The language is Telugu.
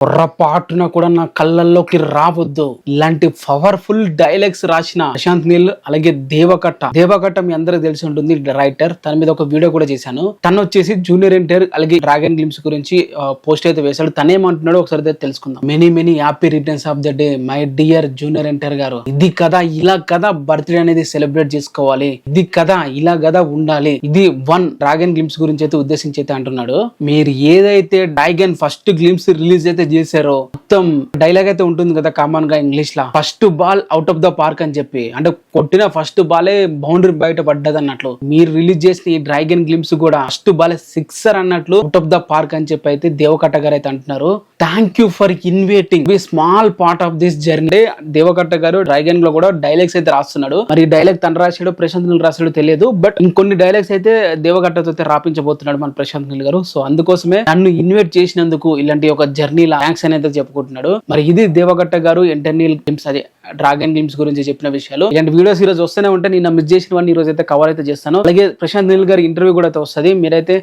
పొర్రపాటున కూడా నా కళ్ళల్లోకి రావద్దు. ఇలాంటి పవర్ఫుల్ డైలాగ్స్ రాసిన ప్రశాంత్ నీల్, అలాగే దేవకట్ట మీ అందరికి తెలిసి ఉంటుంది, రైటర్. తన మీద ఒక వీడియో కూడా చేశాను. తను వచ్చేసి జూనియర్ ఎన్టీఆర్ అలాగే డ్రాగన్ గ్లిమ్స్ గురించి పోస్ట్ అయితే వేశాడు. తనేమంటున్నాడో ఒకసారి అయితే తెలుసుకుందాం. Many happy returns of the day my dear junior NTR గారు. ఇది కదా, ఇలా కదా బర్త్డే అనేది సెలబ్రేట్ చేసుకోవాలి. ఇది కదా, ఇలా కదా ఉండాలి. ఇది డ్రాగన్ గ్లిమ్స్ గురించి అయితే ఉద్దేశించి అయితే అంటున్నాడు. మీరు ఏదైతే డ్రాగన్ ఫస్ట్ గ్లిమ్స్ రిలీజ్ అయితే చేశారో, మొత్తం డైలాగ్ అయితే ఉంటుంది కదా కామన్ గా English law, first ball out of the park అని చెప్పి, అంటే కొట్టిన ఫస్ట్ బాలే బౌండరీ బయట పడ్డది అన్నట్లు. మీరు రిలీజ్ చేసిన ఈ డ్రాగన్ గ్లిమ్స్ కూడా ఫస్ట్ బాలే సిక్సర్ అన్నట్లు అవుట్ ఆఫ్ ద పార్క్ అని చెప్పి అయితే దేవకట్ట గారు అయితే అంటున్నారు. Thank you for inviting we small part of this journey. Deva Katta గారు డ్రాగన్ లో కూడా డైలాగ్స్ అయితే రాస్తున్నాడు. మరి ఈ డైలాగ్ తను రాశాడు, ప్రశాంత్ నీల్ రాశాడు తెలియదు. బట్ ఇంకొన్ని డైలాగ్స్ అయితే దేవకట్టతో అయితే రాపించబోతున్నాడు మన ప్రశాంత్ నీల్ గారు. సో అందుకోసమే నన్ను ఇన్వైట్ చేసినందుకు ఇలాంటి ఒక జర్నీలా థ్యాంక్స్ అనేది చెప్పుకుంటున్నాడు. మరి ఇది దేవకట్ట గారు ఇంటర్నల్ గేమ్స్, అదే డ్రాగన్ గేమ్స్ గురించి చెప్పిన విషయాలు. ఇలాంటి వీడియోస్ ఈ రోజు వస్తూనే ఉంటే, నేను మిస్ చేసిన వాడిని ఈ రోజు అయితే కవర్ అయితే చేస్తాను. అలాగే ప్రశాంత్ నీల్ గారి ఇంటర్వ్యూ కూడా అయితే వస్తుంది. మీరైతే